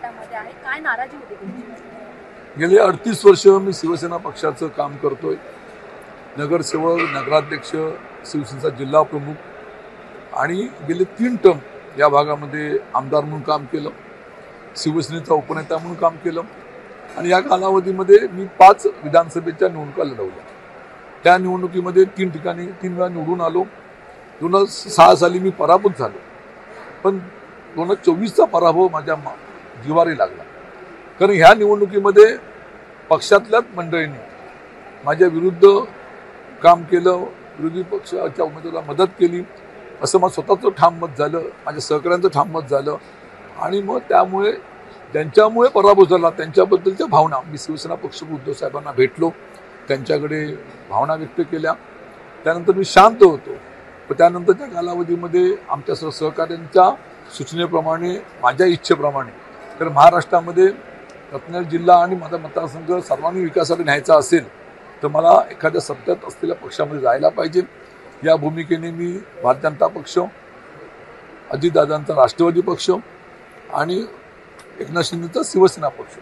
गटामध्ये आहे, काय नाराजी होती तुमची? गेले 38 वर्ष मी शिवसेना पक्षाचं काम करतोय. नगरसेवक, नगराध्यक्ष, शिवसेनेचा जिल्हा प्रमुख आणि गेले 3 टर्म या भागामध्ये आमदार म्हणून काम केलं, शिवसेनेचा उपनेता म्हणून काम केलं आणि या कालावधीमध्ये मी 5 विधानसभेच्या निवडणुका लढवल्या. त्या निवडणुकीमध्ये 3 ठिकाणी 3 वेळा निवडून आलो. 2006 साली मी पराभूत झालो, पण 2024चा पराभव माझ्या जिवारी लागला. कारण ह्या निवडणुकीमध्ये पक्षातल्याच मंडळींनी माझ्या विरुद्ध काम केलं, विरोधी पक्षाच्या उमेदवाराला मदत केली, असं माझं स्वतःचं ठाम मत झालं, माझ्या सहकाऱ्यांचं ठाम मत झालं आणि मग त्यामुळे त्यांच्यामुळे पराभव झाला. त्यांच्याबद्दलच्या भावना मी शिवसेना पक्ष उद्धव साहेबांना भेटलो, त्यांच्याकडे भावना व्यक्त केल्या. त्यानंतर मी शांत होतो. पण त्यानंतरच्या कालावधीमध्ये आमच्या सहकाऱ्यांच्या सूचनेप्रमाणे, माझ्या इच्छेप्रमाणे, तर महाराष्ट्रामध्ये रत्नागिरी जिल्हा आणि माझा मतदारसंघ सर्वांनी विकासाकडे न्यायचा असेल तर मला एखाद्या सत्तेत असलेल्या पक्षामध्ये जायला पाहिजे. या भूमिकेने मी भारतीय जनता पक्ष, अजितदादांचा राष्ट्रवादी पक्ष आणि एकनाथ शिंदेचा शिवसेना पक्ष,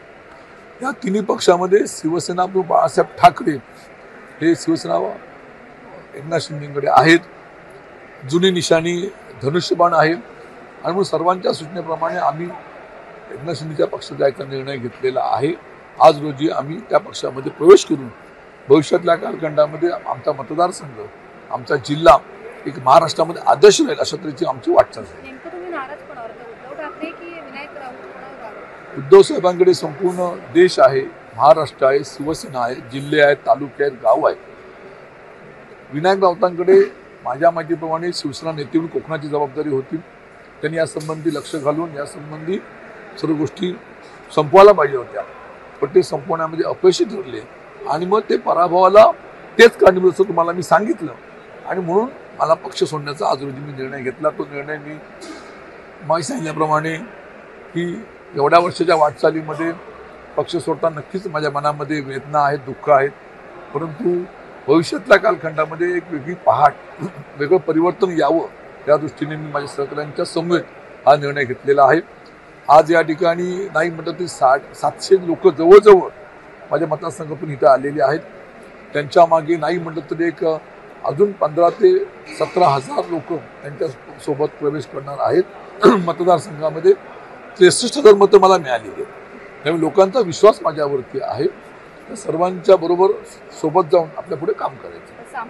या तिन्ही पक्षामध्ये शिवसेना प्रमुख बाळासाहेब ठाकरे हे शिवसेना एकनाथ शिंदेकडे आहेत. जुनी निशाणी धनुष्यबाण आहे आणि म्हणून सर्वांच्या सूचनेप्रमाणे आम्ही एकनाथ शिंदेच्या पक्षात जायचा निर्णय घेतलेला आहे. आज रोजी आम्ही त्या पक्षामध्ये प्रवेश करून भविष्यातल्या कालखंडामध्ये आमचा मतदारसंघ, आमचा जिल्हा एक महाराष्ट्रामध्ये आदर्श राहील अशा तऱ्हेची आमची वाटचाल आहे. नेमकं तुम्ही नाराज कोणावर होता, उद्धव ठाकरे की विनायक राऊत, कोणावर? उद्धव साहेबांकडे संपूर्ण देश आहे, महाराष्ट्र आहे, शिवसेना आहे, जिल्हे आहेत, तालुके आहेत, गाव आहेत. विनायक राऊतांकडे माझ्या माहितीप्रमाणे शिवसेना नेते म्हणून कोकणाची जबाबदारी होती. त्यांनी यासंबंधी लक्ष घालून यासंबंधी सर्व गोष्टी संपवायला पाहिजे होत्या, पण ते संपवण्यामध्ये अपयशी ठरले आणि मग ते पराभवाला तेच कारणीभूत असं तुम्हाला मी सांगितलं आणि म्हणून मला पक्ष सोडण्याचा आज रोजी मी निर्णय घेतला. तो निर्णय मी सांगितल्याप्रमाणे की एवढ्या वर्षाच्या वाटचालीमध्ये पक्ष सोडताना नक्कीच माझ्या मनामध्ये वेदना आहेत, दुःख आहेत, परंतु भविष्यातल्या कालखंडामध्ये एक वेगळी पहाट, वेगळं परिवर्तन यावं या दृष्टीने मी माझ्या सहकाऱ्यांच्या समवेत हा निर्णय घेतलेला आहे. आज या ठिकाणी नाही म्हटलं तरी 700 लोक जवळजवळ माझ्या मतदारसंघातून इथं आलेले आहेत. त्यांच्या मागे नाही म्हटलं तरी एक अजून 15,000 ते 17,000 लोक त्यांच्यासोबत प्रवेश करणार आहेत मतदारसंघामध्ये. 63,000 मतं मला मिळालेली आहेत. त्यामुळे लोकांचा विश्वास माझ्यावरती आहे. सर्वांच्या बरोबर सोबत जाऊन आपल्या पुढे काम करायचं.